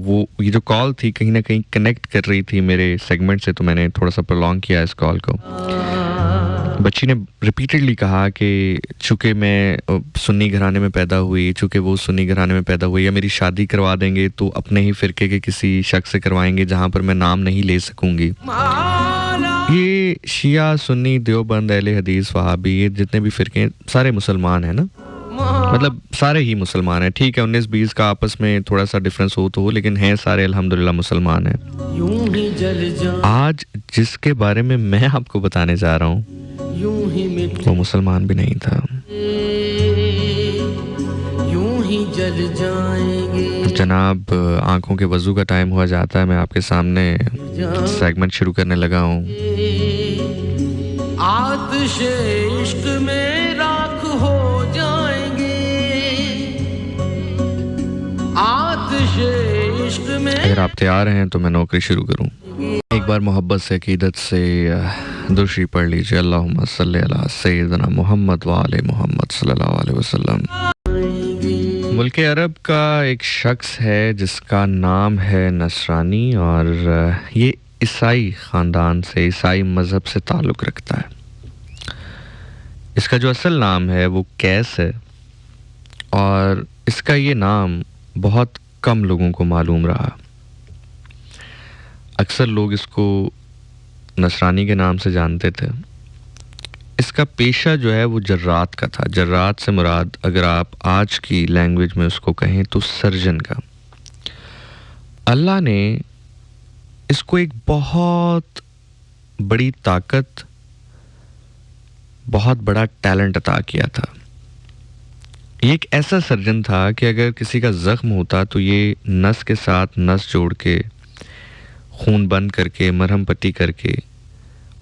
वो ये जो कॉल थी कहीं ना कहीं कनेक्ट कर रही थी मेरे सेगमेंट से, तो मैंने थोड़ा सा प्रोलॉन्ग किया इस कॉल को। बच्ची ने रिपीटेडली कहा कि चूँकि मैं सुन्नी घराने में पैदा हुई, चूँकि वो सुन्नी घराने में पैदा हुई, या मेरी शादी करवा देंगे तो अपने ही फ़िरके के किसी शख्स से करवाएंगे जहाँ पर मैं नाम नहीं ले सकूँगी। ये शिया, सुन्नी, देवबंद, अहले हदीस, वहाबी, ये जितने भी फ़िरके हैं सारे मुसलमान हैं ना, मतलब सारे ही मुसलमान हैं। ठीक है 19-20 का आपस में थोड़ा सा डिफरेंस हो तो हो, लेकिन हैं सारे अल्हम्दुलिल्लाह मुसलमान हैं। आज जिसके बारे में मैं आपको बताने जा रहा हूँ वो मुसलमान भी नहीं था। जनाब, आंखों के वजू का टाइम हुआ जाता है, मैं आपके सामने सेगमेंट शुरू करने लगा हूँ। आतिशे इश्क में राख हो जाएंगे, आतिशे इश्क में। अगर आप तैयार हैं तो मैं नौकरी शुरू करूँ। एक बार मोहब्बत से, अकीदत से दुरूद पढ़ लीजिए। अल्लाहुम्मा सल्ली अला सय्यिदना मुहम्मद व आले मुहम्मद सल्लल्लाहु अलैहि वसल्लम। मुल्क अरब का एक शख्स है जिसका नाम है नसरानी, और ये ईसाई ख़ानदान से, ईसाई मज़हब से ताल्लुक़ रखता है। इसका जो असल नाम है वो कैस है, और इसका ये नाम बहुत कम लोगों को मालूम रहा। अक्सर लोग इसको नसरानी के नाम से जानते थे। इसका पेशा जो है वो जर्रात का था। जर्रात से मुराद, अगर आप आज की लैंग्वेज में उसको कहें तो सर्जन का। अल्लाह ने इसको एक बहुत बड़ी ताकत, बहुत बड़ा टैलेंट अता किया था। ये एक ऐसा सर्जन था कि अगर किसी का ज़ख्म होता तो ये नस के साथ नस जोड़ के, खून बंद करके, मरहम पट्टी करके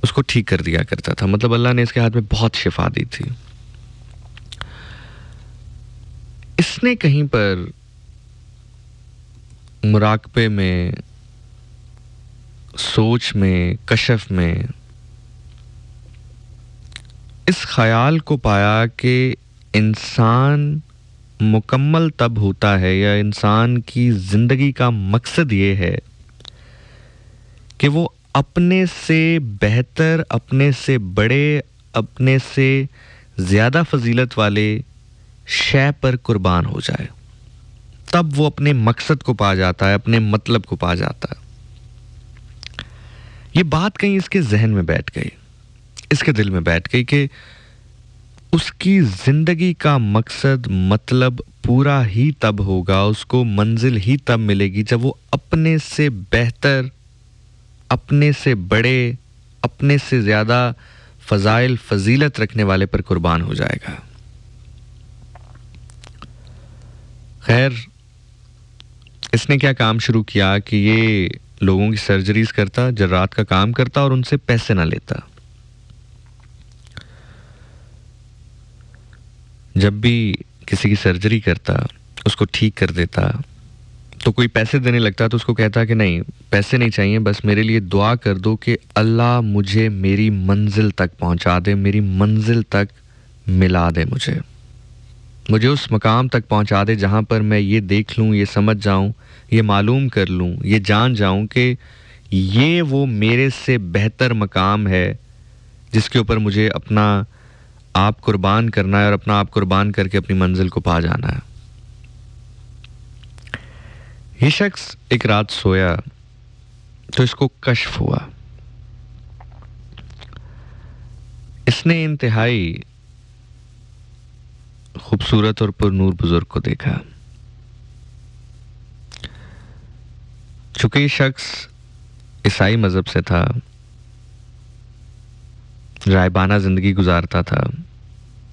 उसको ठीक कर दिया करता था। मतलब अल्लाह ने इसके हाथ में बहुत शिफा दी थी। इसने कहीं पर मुराकबे में, सोच में, कशफ में इस ख्याल को पाया कि इंसान मुकम्मल तब होता है, या इंसान की ज़िंदगी का मकसद ये है कि वो अपने से बेहतर, अपने से बड़े, अपने से ज़्यादा फजीलत वाले शय पर कुर्बान हो जाए। तब वो अपने मकसद को पा जाता है, अपने मतलब को पा जाता है। ये बात कहीं इसके जहन में बैठ गई, इसके दिल में बैठ गई कि उसकी ज़िंदगी का मकसद, मतलब पूरा ही तब होगा, उसको मंजिल ही तब मिलेगी जब वो अपने से बेहतर, अपने से बड़े, अपने से ज़्यादा फ़ज़ाइल, फ़जीलत रखने वाले पर कुर्बान हो जाएगा। खैर, इसने क्या काम शुरू किया कि ये लोगों की सर्जरीज करता, जर्रात का काम करता और उनसे पैसे ना लेता। जब भी किसी की सर्जरी करता, उसको ठीक कर देता, तो कोई पैसे देने लगता तो उसको कहता कि नहीं, पैसे नहीं चाहिए, बस मेरे लिए दुआ कर दो कि अल्लाह मुझे मेरी मंजिल तक पहुंचा दे, मेरी मंजिल तक मिला दे, मुझे उस मकाम तक पहुंचा दे जहां पर मैं ये देख लूं, ये समझ जाऊं, ये मालूम कर लूं, ये जान जाऊं कि ये वो मेरे से बेहतर मकाम है जिसके ऊपर मुझे अपना आप कुर्बान करना है, और अपना आप कुर्बान करके अपनी मंजिल को पा जाना है। ये शख्स एक रात सोया तो इसको कश्फ हुआ। इसने इंतहाई खूबसूरत और पुरनूर बुजुर्ग को देखा। चूंकि ये शख्स ईसाई मजहब से था, रायबाना जिंदगी गुजारता था,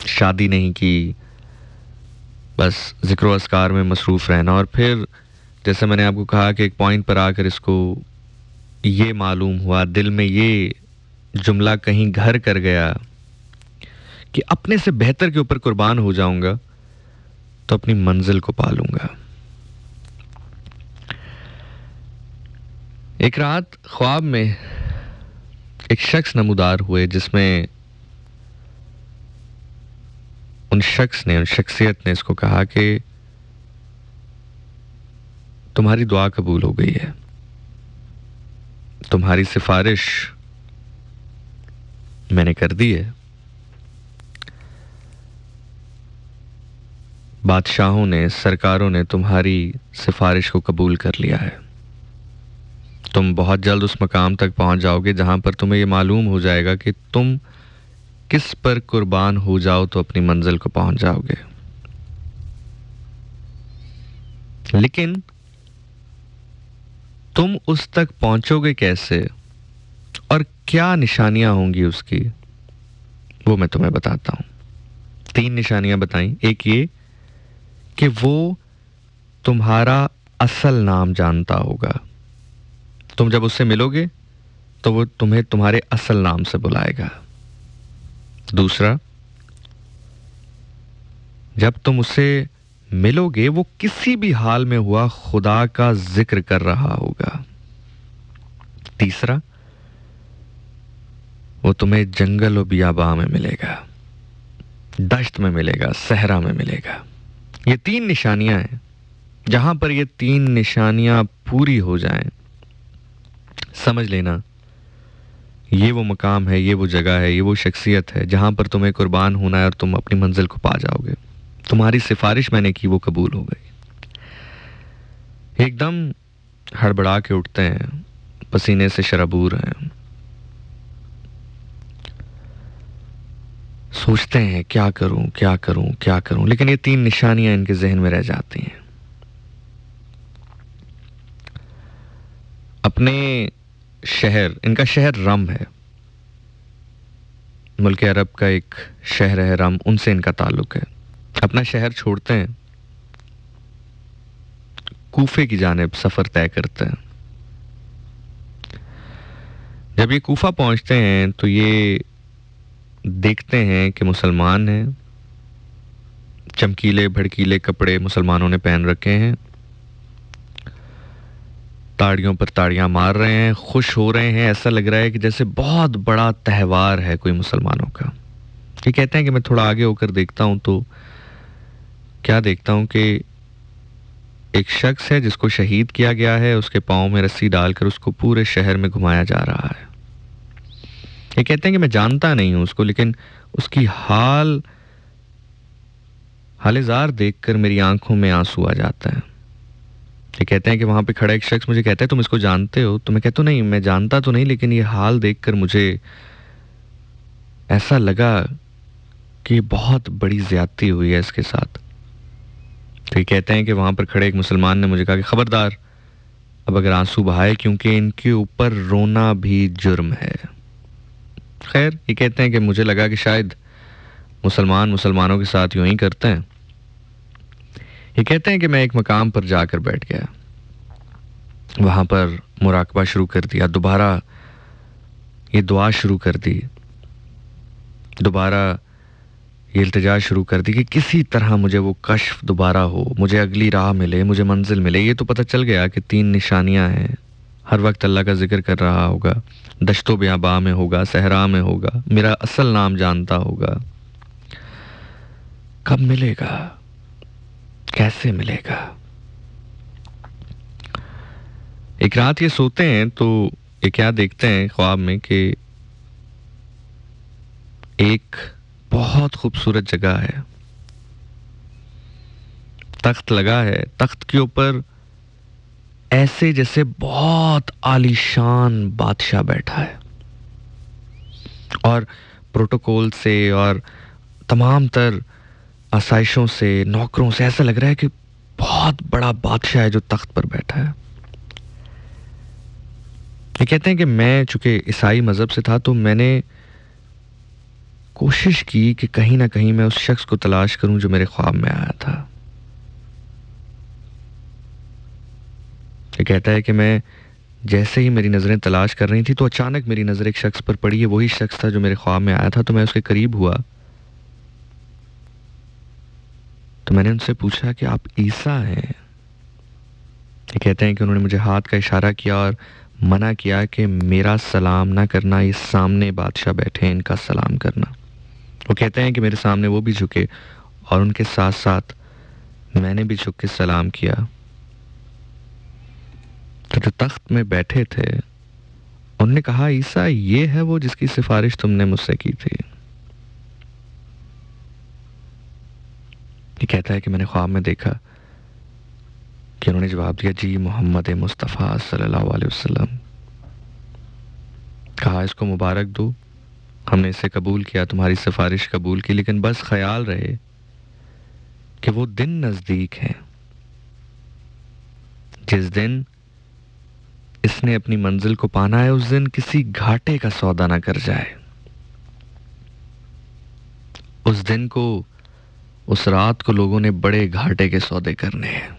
शादी नहीं की, बस जिक्र अस्कार में मसरूफ रहना, और फिर जैसे मैंने आपको कहा कि एक पॉइंट पर आकर इसको ये मालूम हुआ, दिल में ये जुमला कहीं घर कर गया कि अपने से बेहतर के ऊपर कुर्बान हो जाऊंगा तो अपनी मंजिल को पालूंगा। एक रात ख्वाब में एक शख्स नमूदार हुए जिसमें उन शख्सियत ने इसको कहा कि तुम्हारी दुआ कबूल हो गई है, तुम्हारी सिफारिश मैंने कर दी है। बादशाहों ने, सरकारों ने तुम्हारी सिफारिश को कबूल कर लिया है। तुम बहुत जल्द उस मकाम तक पहुंच जाओगे जहां पर तुम्हें यह मालूम हो जाएगा कि तुम किस पर कुर्बान हो जाओ तो अपनी मंजिल को पहुंच जाओगे। लेकिन तुम उस तक पहुंचोगे कैसे और क्या निशानियां होंगी उसकी, वो मैं तुम्हें बताता हूं। 3 निशानियां बताई। एक ये कि वो तुम्हारा असल नाम जानता होगा। तुम जब उससे मिलोगे तो वो तुम्हें तुम्हारे असल नाम से बुलाएगा। दूसरा, जब तुम उससे मिलोगे वो किसी भी हाल में हुआ खुदा का जिक्र कर रहा होगा। तीसरा, वो तुम्हें जंगल और बियाबा में मिलेगा, दश्त में मिलेगा, सहरा में मिलेगा। ये 3 निशानियां हैं। जहां पर ये 3 निशानियां पूरी हो जाएं, समझ लेना ये वो मकाम है, ये वो जगह है, ये वो शख्सियत है जहां पर तुम्हें कुर्बान होना है और तुम अपनी मंजिल को पा जाओगे। तुम्हारी सिफारिश मैंने की, वो कबूल हो गई। एकदम हड़बड़ा के उठते हैं, पसीने से शराबूर हैं, सोचते हैं क्या करूं क्या करूं क्या करूं, लेकिन ये 3 निशानियां इनके जहन में रह जाती हैं। अपने शहर, इनका शहर रम है, मुल्क अरब का एक शहर है रम, उनसे इनका ताल्लुक है। अपना शहर छोड़ते हैं, कूफे की जानिब सफर तय करते हैं। जब ये कूफा पहुंचते हैं तो ये देखते हैं कि मुसलमान हैं, चमकीले भड़कीले कपड़े मुसलमानों ने पहन रखे हैं, ताड़ियों पर ताड़ियां मार रहे हैं, खुश हो रहे हैं। ऐसा लग रहा है कि जैसे बहुत बड़ा त्यौहार है कोई मुसलमानों का। ये कहते हैं कि मैं थोड़ा आगे होकर देखता हूं तो क्या देखता हूं कि एक शख्स है जिसको शहीद किया गया है, उसके पांव में रस्सी डालकर उसको पूरे शहर में घुमाया जा रहा है। ये कहते हैं कि मैं जानता नहीं हूं उसको, लेकिन उसकी हालेजार देखकर मेरी आंखों में आंसू आ जाता है। ये कहते हैं कि वहां पे खड़ा एक शख्स मुझे कहता है तुम इसको जानते हो? तो मैं कहता हूं नहीं, मैं जानता तो नहीं, लेकिन ये हाल देखकर मुझे ऐसा लगा कि बहुत बड़ी ज्यादती हुई है इसके साथ। तो ये कहते हैं कि वहां पर खड़े एक मुसलमान ने मुझे कहा कि खबरदार अब अगर आंसू बहाए, क्योंकि इनके ऊपर रोना भी जुर्म है। खैर, ये कहते हैं कि मुझे लगा कि शायद मुसलमान मुसलमानों के साथ यूं ही करते हैं। ये कहते हैं कि मैं एक मकाम पर जाकर बैठ गया, वहां पर मुराकबा शुरू कर दिया, दोबारा ये दुआ शुरू कर दी, दोबारा ये इल्तिजा शुरू कर दी कि किसी तरह मुझे वो कश्फ दोबारा हो, मुझे अगली राह मिले, मुझे मंजिल मिले। ये तो पता चल गया कि 3 निशानियां हैं। हर वक्त अल्लाह का जिक्र कर रहा होगा, दश्तो बियाबा में होगा, सहरा में होगा, मेरा असल नाम जानता होगा। कब मिलेगा, कैसे मिलेगा? एक रात ये सोते हैं तो ये क्या देखते हैं ख्वाब में कि एक बहुत खूबसूरत जगह है, तख्त लगा है, तख्त के ऊपर ऐसे जैसे बहुत आलीशान बादशाह बैठा है, और प्रोटोकॉल से और तमाम तर आसाइशों से, नौकरों से ऐसा लग रहा है कि बहुत बड़ा बादशाह है जो तख्त पर बैठा है। ये कहते हैं कि मैं चूंकि ईसाई मजहब से था तो मैंने कोशिश की कि कहीं ना कहीं मैं उस शख्स को तलाश करूं जो मेरे ख्वाब में आया था। ये कहता है कि मैं जैसे ही मेरी नज़रें तलाश कर रही थी तो अचानक मेरी नज़र एक शख्स पर पड़ी है, वही शख्स था जो मेरे ख्वाब में आया था। तो मैं उसके करीब हुआ तो मैंने उनसे पूछा कि आप ईसा हैं? ये कहते हैं कि उन्होंने मुझे हाथ का इशारा किया और मना किया कि मेरा सलाम ना करना, ये सामने बादशाह बैठे हैं, इनका सलाम करना। वो कहते हैं कि मेरे सामने वो भी झुके और उनके साथ साथ मैंने भी झुक के सलाम किया। जो तख्त में बैठे थे उन्होंने कहा, ईसा ये है वो जिसकी सिफारिश तुमने मुझसे की थी। ये कहता है कि मैंने ख्वाब में देखा कि उन्होंने जवाब दिया, जी मोहम्मद मुस्तफ़ा सल्लल्लाहु अलैहि वसल्लम। कहा, इसको मुबारक दो, हमने इसे कबूल किया, तुम्हारी सिफारिश कबूल की, लेकिन बस ख्याल रहे कि वो दिन नज़दीक है जिस दिन इसने अपनी मंजिल को पाना है, उस दिन किसी घाटे का सौदा ना कर जाए। उस दिन को, उस रात को लोगों ने बड़े घाटे के सौदे करने हैं।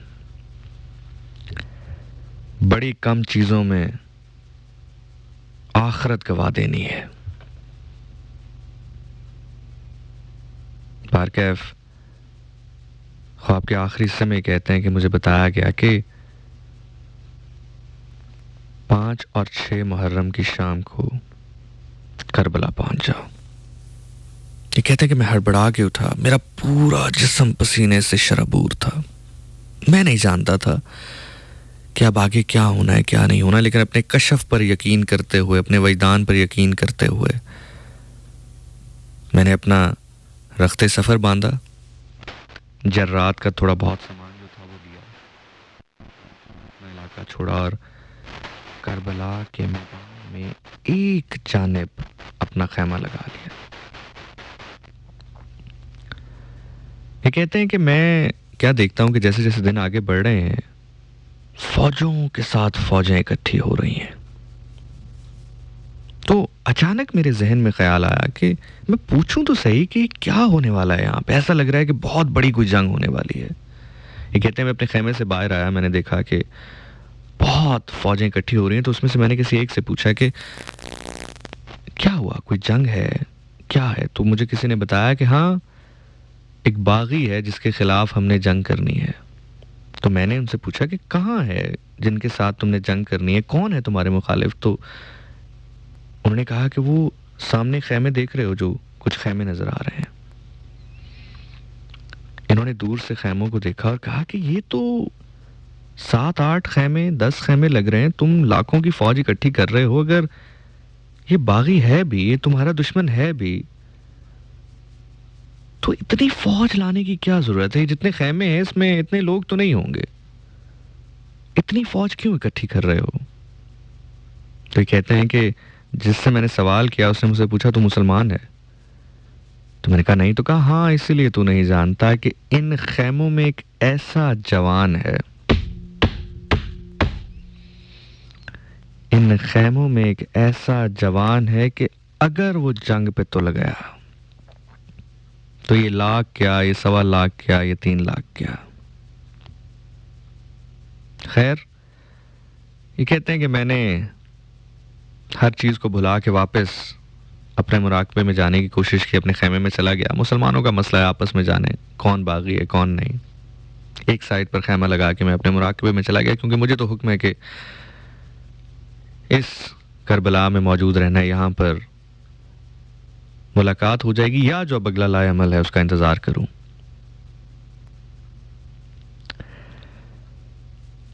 बड़ी कम चीजों में आखिरत गवा देनी है। बारकैफ ख्वाब के आखिरी समय कहते हैं कि मुझे बताया गया कि 5 और 6 मुहर्रम की शाम को करबला पहुंच जाओ। ये कहते हैं कि मैं हड़बड़ा के उठा, मेरा पूरा जिस्म पसीने से शराबूर था। मैं नहीं जानता था कि अब आगे क्या होना है क्या नहीं होना, लेकिन अपने कशफ पर यकीन करते हुए, अपने वजदान पर यकीन करते हुए मैंने अपना रख्ते सफ़र बांधा। जर्रात का थोड़ा बहुत सामान जो था वो लिया, अपना इलाका छोड़ा और करबला के मैदान में एक जानिब अपना खैमा लगा लिया। ये कहते हैं कि मैं क्या देखता हूं कि जैसे जैसे दिन आगे बढ़ रहे हैं, फौजों के साथ फौजें इकट्ठी हो रही हैं। तो अचानक मेरे जहन में ख्याल आया कि मैं पूछूं तो सही कि क्या होने वाला है यहाँ पे। ऐसा लग रहा है कि बहुत बड़ी कोई जंग होने वाली है। ये कहते हैं मैं अपने खेमे से बाहर आया, मैंने देखा कि बहुत फौजें इकट्ठी हो रही हैं। तो उसमें से मैंने किसी एक से पूछा कि क्या हुआ, कोई जंग है क्या है? तो मुझे किसी ने बताया कि हाँ, एक बागी है जिसके खिलाफ हमने जंग करनी है। तो मैंने उनसे पूछा कि कहाँ है जिनके साथ तुमने जंग करनी है, कौन है तुम्हारे मुखालिफ? तो उन्होंने कहा कि वो सामने खेमे देख रहे हो, जो कुछ खेमे नजर आ रहे हैं। इन्होंने दूर से खेमों को देखा और कहा कि ये तो 7-8 खेमे, 10 खेमे लग रहे हैं, तुम लाखों की फौज इकट्ठी कर रहे हो। अगर ये बागी है भी, ये तुम्हारा दुश्मन है भी, तो इतनी फौज लाने की क्या जरूरत है? जितने खेमे हैं इसमें इतने लोग तो नहीं होंगे, इतनी फौज क्यों इकट्ठी कर रहे हो? तो ये कहते हैं कि जिससे मैंने सवाल किया उसने मुझसे पूछा, तू मुसलमान है? तो मैंने कहा नहीं। तो कहा हाँ, इसीलिए तू नहीं जानता कि इन खेमों में एक ऐसा जवान है, इन खेमों में एक ऐसा जवान है कि अगर वो जंग पे तुल गया तो ये लाख क्या, ये 1.25 लाख क्या, ये 3 लाख क्या। खैर, ये कहते हैं कि मैंने हर चीज को भुला के वापस अपने मुराकबे में जाने की कोशिश की, अपने खेमे में चला गया। मुसलमानों का मसला है, आपस में जाने कौन बागी है कौन नहीं। एक साइड पर खेमा लगा के मैं अपने मुराकबे में चला गया, क्योंकि मुझे तो हुक्म है कि इस करबला में मौजूद रहना है, यहाँ पर मुलाकात हो जाएगी या जो अब अगला लाए अमल है उसका इंतजार करूं।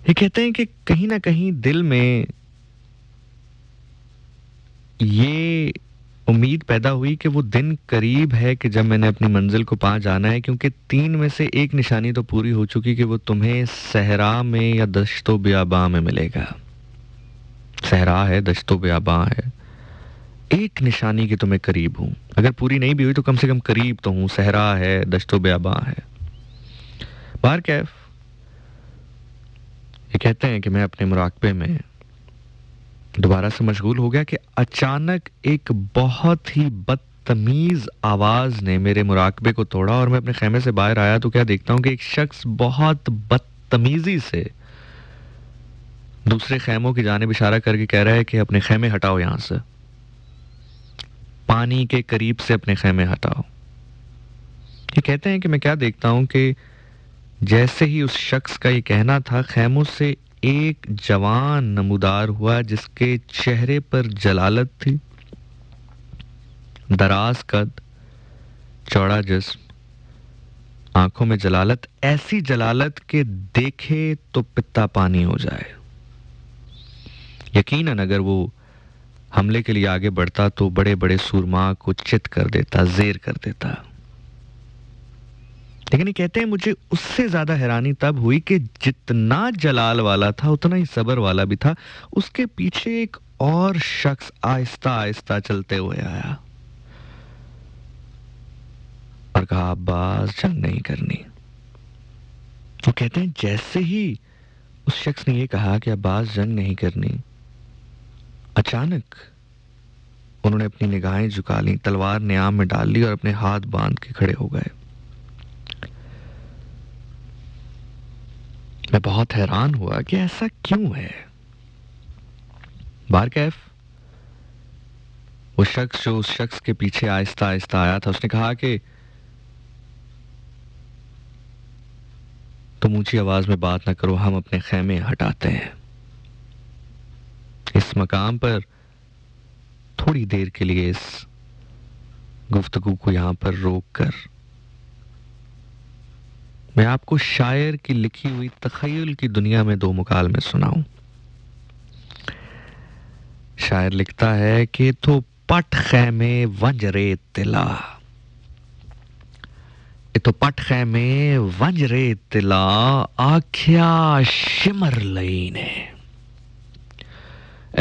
ये कहते हैं कि कहीं ना कहीं दिल में ये उम्मीद पैदा हुई कि वो दिन करीब है कि जब मैंने अपनी मंजिल को पा जाना है, क्योंकि 3 में से एक निशानी तो पूरी हो चुकी कि वो तुम्हें सहरा में या दश्तो बियाबा में मिलेगा। सहरा है, दश्तो बियाबा है, एक निशानी की तुम्हें करीब हूं। अगर पूरी नहीं भी हुई तो कम से कम करीब तो हूं। सहरा है, दश्तो बियाबा है। बार कैफ ये कहते हैं कि मैं अपने मुराकबे में दोबारा से मशगूल हो गया कि अचानक एक बहुत ही बदतमीज आवाज ने मेरे मुराकबे को तोड़ा और मैं अपने खेमे से बाहर आया तो क्या देखता हूं कि एक शख्स बहुत बदतमीजी से दूसरे खेमों की जानिब इशारा करके कह रहा है कि अपने खेमे हटाओ, यहां से पानी के करीब से अपने खेमे हटाओ। ये कहते हैं कि मैं क्या देखता हूं कि जैसे ही उस शख्स का ये कहना था, खेमों से एक जवान नमूदार हुआ जिसके चेहरे पर जलालत थी, दराज कद, चौड़ा जिस्म, आंखों में जलालत, ऐसी जलालत के देखे तो पित्ता पानी हो जाए। यकीनन अगर वो हमले के लिए आगे बढ़ता तो बड़े बड़े सूरमा को चित कर देता, जेर कर देता। लेकिन ये कहते हैं मुझे उससे ज्यादा हैरानी तब हुई कि जितना जलाल वाला था उतना ही सबर वाला भी था। उसके पीछे एक और शख्स आहिस्ता आहिस्ता चलते हुए आया और कहा अब्बास जंग नहीं करनी। वो कहते हैं जैसे ही उस शख्स ने ये कहा कि अब्बास जंग नहीं करनी, अचानक उन्होंने अपनी निगाहें झुका ली, तलवार नियाम में डाल ली और अपने हाथ बांध के खड़े हो गए। मैं बहुत हैरान हुआ कि ऐसा क्यों है। बारकैफ वो शख्स जो उस शख्स के पीछे आहिस्ता आहिस्ता आया था, उसने कहा कि तुम ऊंची आवाज में बात ना करो, हम अपने खेमे हटाते हैं। इस मकाम पर थोड़ी देर के लिए इस गुफ्तगू को यहां पर रोक कर मैं आपको शायर की लिखी हुई तखय्युल की दुनिया में दो मुकालमे सुनाऊं। शायर लिखता है कि तो पट खैमे वंजरे तिला, तो पट खैमे वंजरे तिला आख्या शिमर लई ने।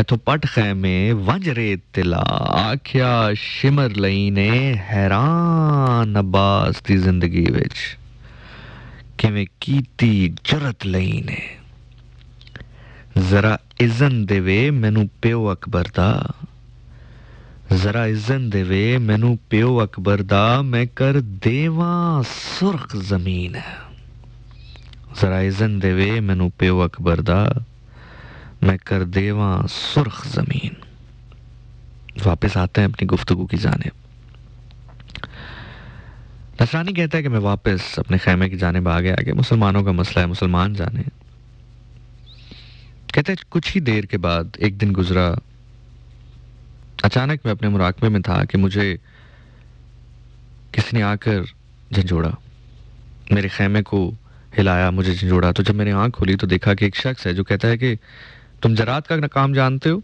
तो पट खैमे वंजरे तिला आख्या शिमर लई ने, हैरान अब्बास दी जिंदगी विच किवें कीती जुरत लई ने। जरा इज़न देवे मैनू प्यो अकबर दा, जरा इज़न देवे मैनू प्यो अकबर दा, मैं कर देवा सुर्ख जमीन। जरा इज़न देवे मैनू प्यो अकबर दा, मैं कर देवा सुर्ख जमीन। वापस आते हैं अपनी गुफ्तगू की जानिब। नसरानी कहता है कि मैं वापस अपने खैमे की जानिब आ गया कि मुसलमानों का मसला है, मुसलमान जाने। कहते हैं कुछ ही देर के बाद एक दिन गुजरा, अचानक मैं अपने मुराकबे में था कि मुझे किसी ने आकर झंझोड़ा, मेरे खैमे को हिलाया, मुझे झंझोड़ा। तो जब मैंने आंख खोली तो देखा कि एक शख्स है जो कहता है कि तुम जरात का काम जानते हो,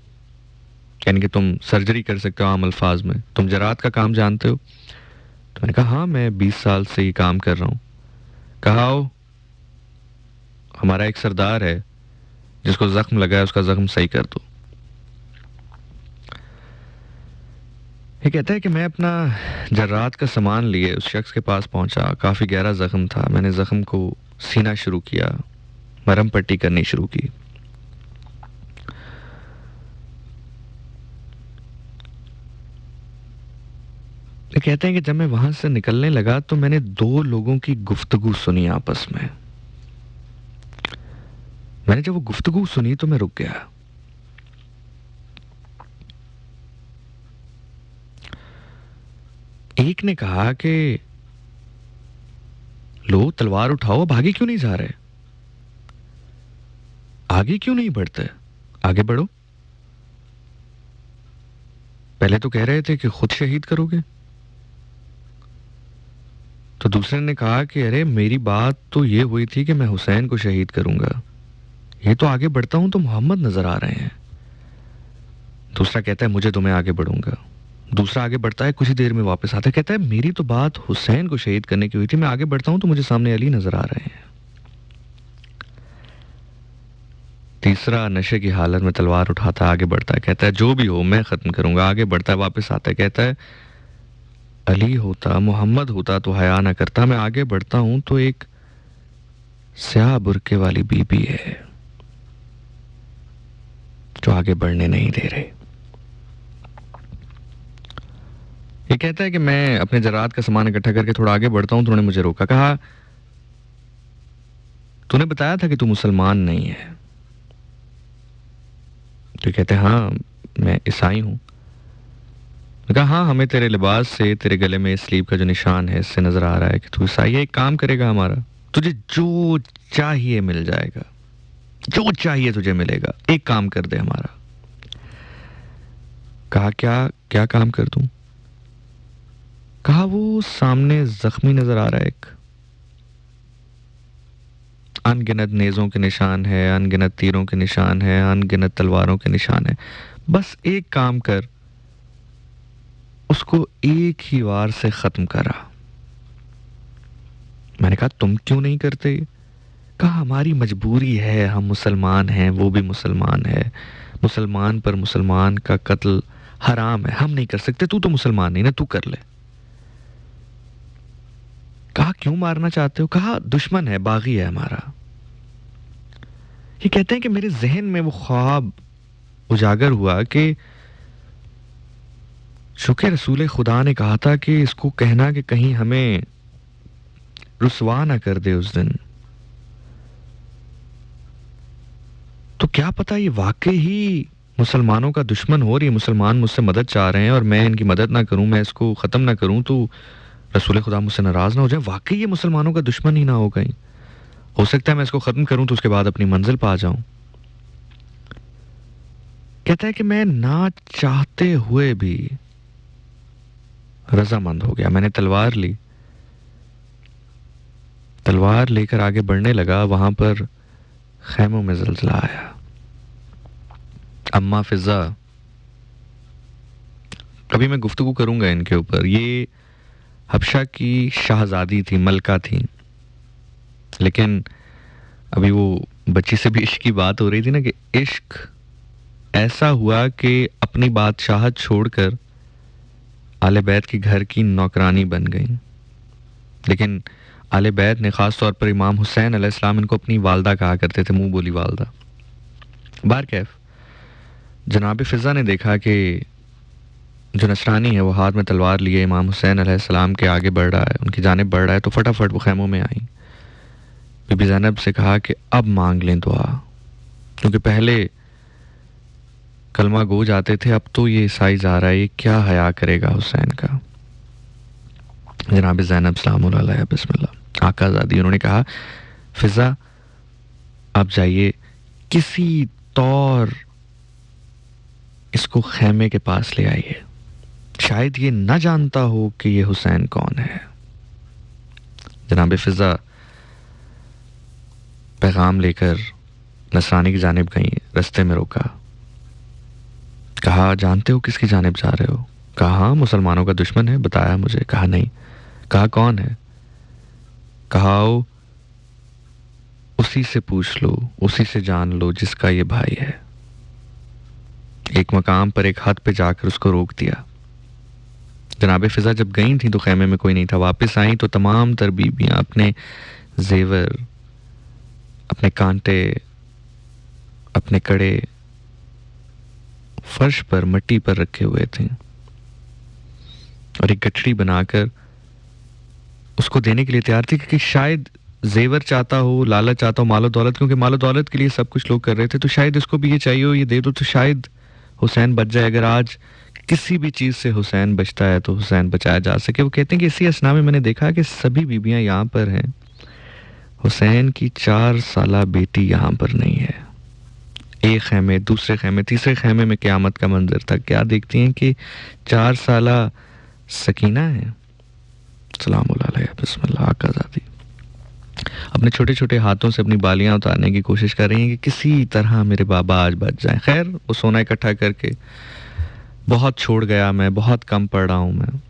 यानी कि तुम सर्जरी कर सकते हो आम अल्फाज में, तुम जरात का काम जानते हो? तो मैंने कहा हाँ, मैं 20 साल से ये काम कर रहा हूँ। कहा आओ, हमारा एक सरदार है जिसको जख्म लगा है, उसका जख्म सही कर दो। ये कहता है कि मैं अपना जर्रात का सामान लिए उस शख्स के पास पहुंचा। काफी गहरा जख्म था। मैंने जख्म को सीना शुरू किया, मरहम पट्टी करनी शुरू की। ये कहते हैं कि जब मैं वहां से निकलने लगा तो मैंने दो लोगों की गुफ्तगू सुनी आपस में। मैंने जब वो गुफ्तगू सुनी तो मैं रुक गया। एक ने कहा कि लो तलवार उठाओ, अब आगे क्यों नहीं जा रहे, आगे क्यों नहीं बढ़ते, आगे बढ़ो। पहले तो कह रहे थे कि खुद शहीद करोगे। तो दूसरे ने कहा कि अरे मेरी बात तो ये हुई थी कि मैं हुसैन को शहीद करूंगा, ये तो आगे बढ़ता हूं तो मोहम्मद नजर आ रहे हैं। दूसरा कहता है मुझे तो मैं आगे बढ़ूंगा। दूसरा आगे बढ़ता है, कुछ ही देर में वापस आता है, कहता है मेरी तो बात हुसैन को शहीद करने की हुई थी, मैं आगे बढ़ता हूं तो मुझे सामने अली नजर आ रहे हैं। तीसरा नशे की हालत में तलवार उठाता आगे बढ़ता है, कहता है जो भी हो मैं खत्म करूंगा। आगे बढ़ता है, वापस आता है, कहता है अली होता, मोहम्मद होता तो हया ना करता। मैं आगे बढ़ता हूं तो एक स्याह बुरके वाली बीबी है जो आगे बढ़ने नहीं दे रहे। ये कहता है कि मैं अपने जरात का सामान इकट्ठा करके थोड़ा आगे बढ़ता हूं तो उन्होंने मुझे रोका। कहा तूने बताया था कि तू मुसलमान नहीं है। तो कहते हैं हाँ मैं ईसाई हूं। कहा हाँ, हमें तेरे लिबास से, तेरे गले में स्लीव का जो निशान है इससे नजर आ रहा है कि तू ईसाई है। एक काम करेगा हमारा, तुझे जो चाहिए मिल जाएगा, जो चाहिए तुझे मिलेगा, एक काम कर दे हमारा। कहा क्या क्या काम कर दूं? कहा वो सामने जख्मी नजर आ रहा है एक, अनगिनत नेज़ों के निशान है, अनगिनत तीरों के निशान है, अनगिनत तलवारों के निशान है। बस एक काम कर, उसको एक ही वार से ख़त्म करा। मैंने कहा तुम क्यों नहीं करते? कहा हमारी मजबूरी है, हम मुसलमान हैं, वो भी मुसलमान है, मुसलमान पर मुसलमान का कत्ल हराम है, हम नहीं कर सकते, तू तो मुसलमान नहीं ना, तू कर ले। कहा क्यों मारना चाहते हो? कहा दुश्मन है, बागी है हमारा। ये कहते हैं कि मेरे जहन में वो ख्वाब उजागर हुआ कि चूंकि रसूल खुदा ने कहा था कि इसको कहना कि कहीं हमें रुसवा ना कर दे उस दिन, तो क्या पता ये वाकई ही मुसलमानों का दुश्मन हो रही है, मुसलमान मुझसे मदद चाह रहे हैं और मैं इनकी मदद ना करूं, मैं इसको ख़त्म ना करूं तो रसूल खुदा मुझसे नाराज़ ना हो जाए, वाकई ये मुसलमानों का दुश्मन ही ना हो कहीं। हो सकता है मैं इसको ख़त्म करूं तो उसके बाद अपनी मंजिल पा जाऊं। कहता है कि मैं ना चाहते हुए भी रजामंद हो गया। मैंने तलवार ली, तलवार लेकर आगे बढ़ने लगा। वहां पर खैमों में ज़लज़ला आया। अम्मा फिजा, कभी मैं गुफ्तगू करूंगा इनके ऊपर। ये हबशा की शहजादी थी, मलका थी, लेकिन अभी वो बच्ची से भी इश्क की बात हो रही थी ना, कि इश्क ऐसा हुआ कि अपनी बादशाहत छोड़कर आले बैत के घर की नौकरानी बन गई। लेकिन आले बैत ने, ख़ास तौर पर इमाम हुसैन अलैहिस्सलाम, इनको अपनी वालदा कहा करते थे, मुंह बोली वालदा। बार कैफ जनाब फिजा ने देखा कि जो नसरानी है वो हाथ में तलवार लिए इमाम हुसैन अलैहिस्सलाम के आगे बढ़ रहा है, उनकी जानिब बढ़ रहा है, तो फटाफट वो खैमों में आई। बीबी ज़ैनब से कहा कि अब मांग लें दुआ, क्योंकि पहले कलमा गो जाते थे, अब तो ये ईसाई जा रहा है, ये क्या हया करेगा हुसैन का। जनाब ज़ैनब सलामुल्लाह अलैहा बिस्मिल्लाह आकाज़ादी, उन्होंने कहा फिजा आप जाइए, किसी तौर इसको खैमे के पास ले आइए, शायद ये न जानता हो कि ये हुसैन कौन है। जनाब फिजा पैगाम लेकर नसरानी की जानिब गई, रास्ते में रोका, कहा जानते हो किसकी जानिब जा रहे हो? कहा हाँ, मुसलमानों का दुश्मन है, बताया मुझे। कहा नहीं। कहा कौन है? कहा आओ उसी से पूछ लो, उसी से जान लो जिसका ये भाई है। एक मकाम पर एक हद पे जाकर उसको रोक दिया। जनाब फिजा जब गई थी तो खैमे में कोई नहीं था। वापस आई तो तमाम तर बीबियां अपने जेवर, अपने कांटे, अपने कड़े फर्श पर, मिट्टी पर रखे हुए थे और एक गठड़ी बनाकर उसको देने के लिए तैयार थी, क्योंकि शायद जेवर चाहता हो, लालच चाहता हो, मालो दौलत, क्योंकि मालो दौलत के लिए सब कुछ लोग कर रहे थे, तो शायद इसको भी ये चाहिए हो, ये दे दो तो शायद हुसैन बच जाए। अगर आज किसी भी चीज़ से हुसैन बचता है तो हुसैन बचाया जा सके। वो कहते हैं कि इसी असना में मैंने देखा कि सभी बीबियां यहाँ पर हैं, हुसैन की 4 साला बेटी यहाँ पर नहीं है। एक खैमे, दूसरे खैमे, तीसरे खैमे में क़यामत का मंजर था। क्या देखती हैं कि 4 साला सकीना है, सलामुल्लाह अलैहा बिस्मिल्लाह आकाज़ादी, अपने छोटे छोटे हाथों से अपनी बालियां उतारने की कोशिश कर रही हैं कि किसी तरह मेरे बाबा आज बच जाएं। खैर वो सोना इकट्ठा करके, बहुत छोड़ गया मैं, बहुत कम पढ़ रहा हूँ मैं,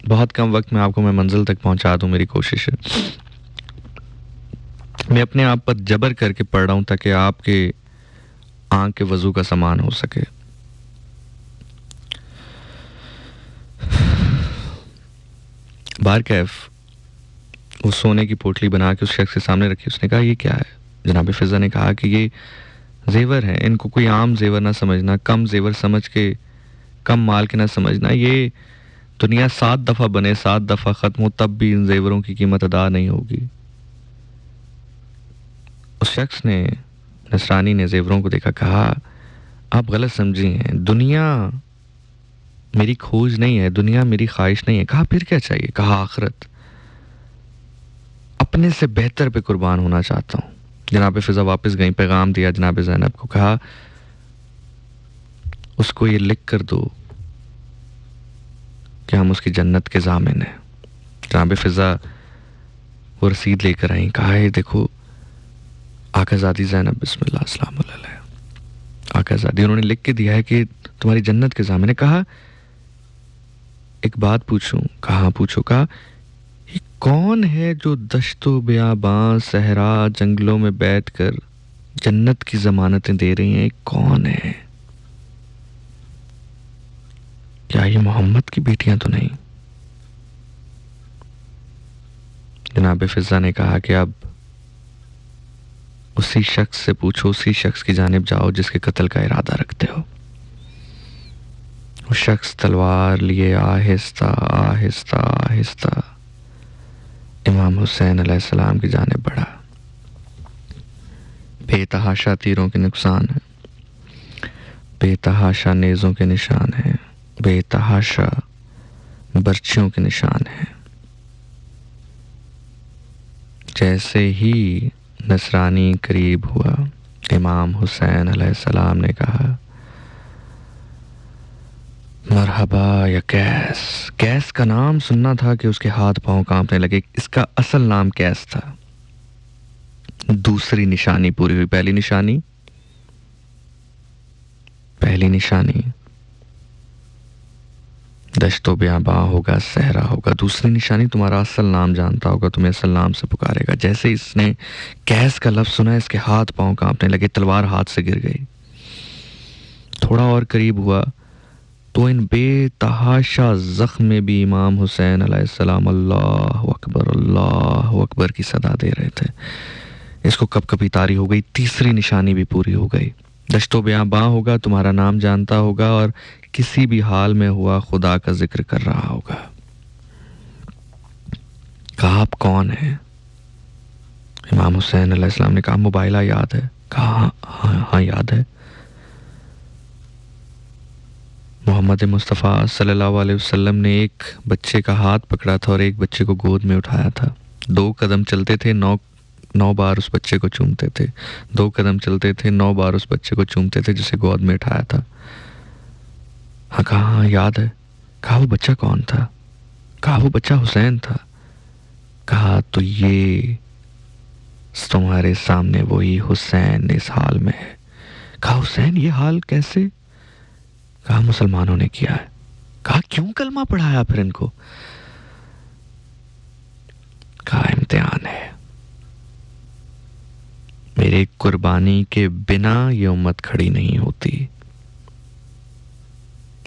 बहुत कम वक्त में आपको मैं मंजिल तक पहुंचा दूं, मेरी कोशिश है। मैं अपने आप पर जबर करके पढ़ रहा हूं ताकि आपके आंख के वजू का सामान हो सके। बार कैफ वो सोने की पोटली बना के उस शख्स के सामने रखी। उसने कहा ये क्या है? जनाब फिजा ने कहा कि ये जेवर है, इनको कोई आम जेवर ना समझना, कम जेवर समझ के, कम माल के ना समझना। ये दुनिया 7 दफ़ा बने, 7 दफ़ा ख़त्म हो, तब भी इन जेवरों की कीमत अदा नहीं होगी। उस शख्स ने, नसरानी ने जेवरों को देखा, कहा आप गलत समझी हैं, दुनिया मेरी खोज नहीं है, दुनिया मेरी ख्वाहिश नहीं है। कहा फिर क्या चाहिए? कहा आखिरत, अपने से बेहतर पे कुर्बान होना चाहता हूँ। जनाब फिजा वापस गई, पैगाम दिया जनाब ज़ैनब को, कहा उसको ये लिख कर दो कि हम उसकी जन्नत के ज़ामिन हैं। जनाब फिजा वो रसीद लेकर आई, कहा है देखो आकाज़ादी ज़ैनब बिस्मिल्लाह अस्सलाम वालेकुम, आकाज़ादी उन्होंने लिख के दिया है कि तुम्हारी जन्नत के सामने। कहा एक बात पूछूं? कहा पूछो। कहा ये कौन है जो दश्तो बियाबां सहरा जंगलों में बैठकर जन्नत की जमानतें दे रही हैं? कौन है? क्या ये मोहम्मद की बेटियां तो नहीं? जनाब फिजा ने कहा कि अब उसी शख्स से पूछो, उसी शख्स की जानिब जाओ जिसके कत्ल का इरादा रखते हो। वो शख्स तलवार लिए आहिस्ता आहिस्ता आहिस्ता इमाम हुसैन अलैहिस्सलाम की जानिब बढ़ा। बेतहाशा तीरों के नुकसान है, बेतहाशा नेज़ों के निशान हैं, बेतहाशा बर्छियों के निशान हैं। जैसे ही नसरानी करीब हुआ, इमाम हुसैन अलैहिस्सलाम ने कहा मरहबा या कैस। कैस का नाम सुनना था कि उसके हाथ पांव कांपने लगे। इसका असल नाम कैस था। दूसरी निशानी पूरी हुई। पहली निशानी दश्तो बियाबा होगा, सहरा होगा। दूसरी निशानी तुम्हारा असल नाम जानता होगा, तुम्हें असल नाम से पुकारेगा। जैसे इसने कैस का लफ्ज सुना, इसके हाथ पांव कांपने लगे, तलवार हाथ से गिर गई। थोड़ा और करीब हुआ तो इन बेतहाशा जख्म में भी इमाम हुसैन अलैहिस्सलाम अल्लाह अकबर की सदा दे रहे थे। इसको कब कभी तारी हो गई। तीसरी निशानी भी पूरी हो गई। दश्तो बियाबा होगा, तुम्हारा नाम जानता होगा और किसी भी हाल में हुआ खुदा का जिक्र कर रहा होगा। कहा आप कौन है? इमाम हुसैन अलैहिस्सलाम ने कहा मुबाइला याद है? कहा हाँ याद है। मोहम्मद मुस्तफ़ा सल्लल्लाहु अलैहि वसल्लम ने एक बच्चे का हाथ पकड़ा था और एक बच्चे को गोद में उठाया था। 2 कदम चलते थे, 9 बार उस बच्चे को चूमते थे। 2 कदम चलते थे, 9 बार उस बच्चे को चूमते थे जिसे गोद में उठाया था। हाँ कहा हाँ याद है। कहा वो बच्चा कौन था? कहा वो बच्चा हुसैन था। कहा तो ये तुम्हारे सामने वही हुसैन इस हाल में है। कहा हुसैन ये हाल कैसे? कहा मुसलमानों ने किया है। कहा क्यों कलमा पढ़ाया फिर इनको? कहा इम्तिहान है। मेरे कुर्बानी के बिना ये उम्मत खड़ी नहीं होती।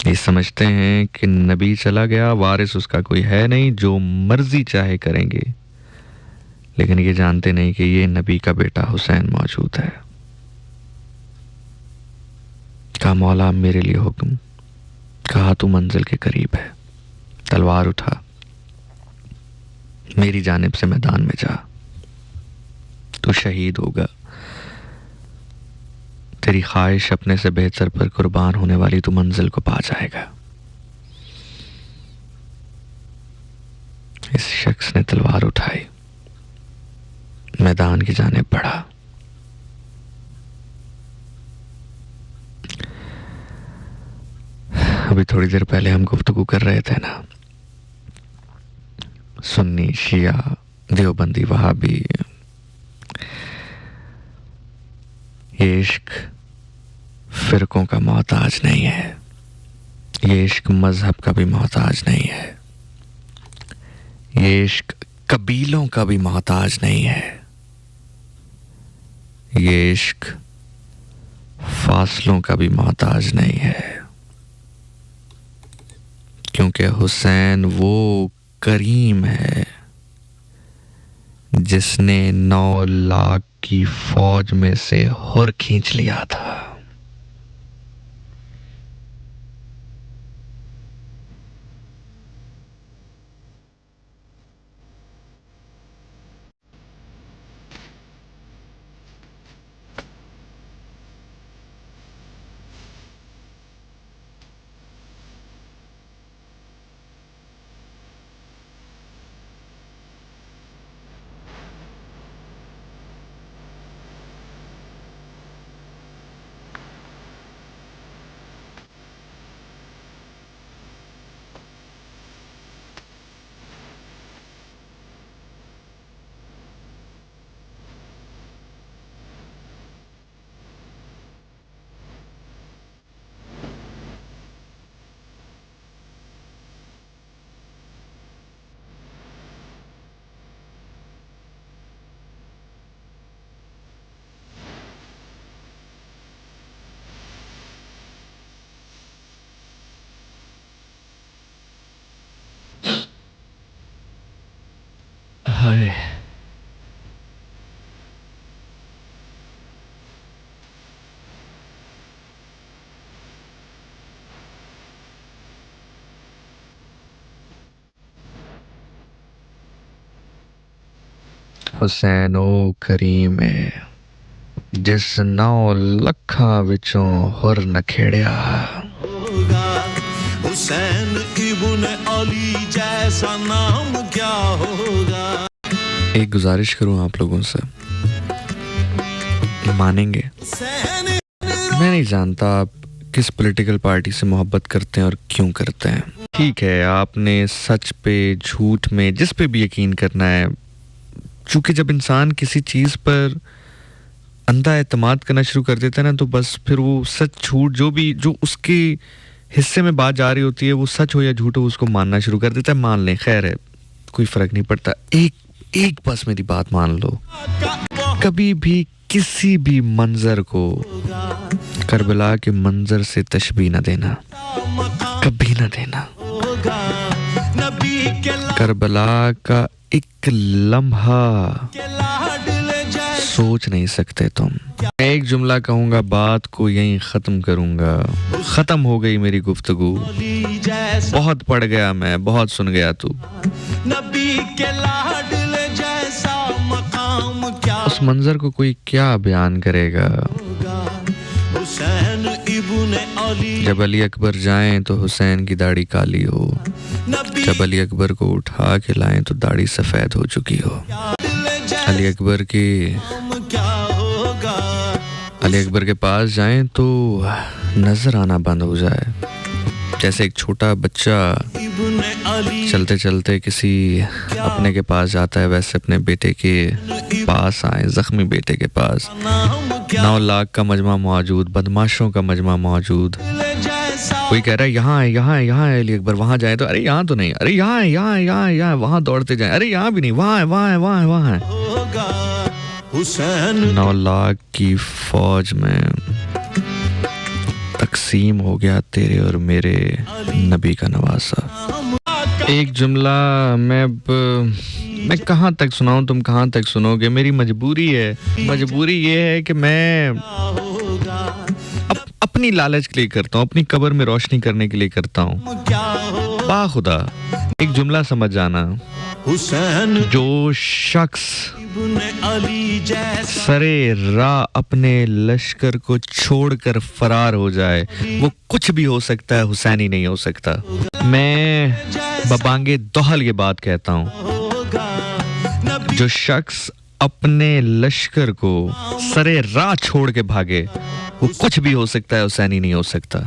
ये समझते हैं कि नबी चला गया, वारिस उसका कोई है नहीं, जो मर्जी चाहे करेंगे। लेकिन ये जानते नहीं कि ये नबी का बेटा हुसैन मौजूद है। कहा मौला मेरे लिए हुक्म। कहा तू मंजिल के करीब है, तलवार उठा, मेरी जानिब से मैदान में जा। तू शहीद होगा। तेरी ख्वाहिश अपने से बेहतर पर कुर्बान होने वाली तू मंजिल को पा जाएगा। इस शख्स ने तलवार उठाई, मैदान की जानिब बढ़ा। अभी थोड़ी देर पहले हम गुफ्तगू कर रहे थे ना, सुन्नी शिया देवबंदी वहाबी, ये इश्क फिरकों का मोहताज नहीं है। ये इश्क मजहब का भी मोहताज नहीं है। ये इश्क कबीलों का भी मोहताज नहीं है। ये इश्क फासलों का भी मोहताज नहीं है। क्योंकि हुसैन वो करीम है जिसने 9 लाख की फौज में से हुर खींच लिया था। हाय। हुसैन ओ करीम जिस 9 ਲੱਖਾਂ ਵਿੱਚੋਂ ਹੁਰ ਨਖੇੜਿਆ। हुसैन इब्न अली जैसा नाम क्या होगा। एक गुजारिश करूं आप लोगों से, मानेंगे? मैं नहीं जानता आप किस पॉलिटिकल पार्टी से मोहब्बत करते हैं और क्यों करते हैं। ठीक है, आपने सच पे, झूठ में, जिस पे भी यकीन करना है, चूंकि जब इंसान किसी चीज़ पर अंधा एतमाद करना शुरू कर देता है ना, तो बस फिर वो सच झूठ जो उसके हिस्से में बात जा रही होती है, वो सच हो या झूठ हो, उसको मानना शुरू कर देता है। मान लें, खैर है, कोई फ़र्क नहीं पड़ता। एक बस मेरी बात मान लो, कभी भी किसी भी मंजर को करबला के मंजर से तशबीह न देना, कभी न देना। करबला का एक लम्हा सोच नहीं सकते तुम। मैं एक जुमला कहूंगा, बात को यहीं ख़त्म करूंगा। ख़त्म हो गई मेरी गुफ्तगू, बहुत पढ़ गया मैं, बहुत सुन गया तू। उस मंजर को कोई क्या बयान करेगा। जब अली अकबर जाएं तो हुसैन की दाढ़ी काली हो, जब अली अकबर को उठा के लाएं तो दाढ़ी सफ़ेद हो चुकी हो। अली अकबर के पास जाएं तो नजर आना बंद हो जाए। जैसे एक छोटा बच्चा चलते चलते किसी अपने के पास जाता है, वैसे अपने बेटे के पास आए, जख्मी बेटे के पास। 9 लाख का मजमा मौजूद, बदमाशों का मजमा मौजूद। कोई कह रहा है यहाँ है, यहाँ है, यहाँ है अली अकबर, वहाँ जाए तो अरे यहाँ तो नहीं, अरे यहाँ है, यहाँ है, यहाँ है, यहाँ है, वहाँ दौड़ते जाए, अरे यहाँ भी नहीं, वहाँ है, वहाँ है, वहाँ है, वहाँ है। 9 लाख की फौज में तकसीम हो गया तेरे और मेरे नबी का नवासा। एक जुमला मैं कहाँ तक सुनाऊं, तुम कहाँ तक सुनोगे। मेरी मजबूरी है, मजबूरी ये है कि मैं अपनी लालच के लिए करता हूँ, अपनी कब्र में रोशनी करने के लिए करता हूँ। बाखुदा एक जुमला समझ जाना, जो शख्स सरे राह अपने लश्कर को छोड़कर फरार हो जाए, वो कुछ भी हो सकता है, हुसैनी नहीं हो सकता। मैं बबांगे दोहल ये बात कहता हूँ, जो शख्स अपने लश्कर को सरे राह छोड़ के भागे, वो कुछ भी हो सकता है, हुसैनी नहीं हो सकता।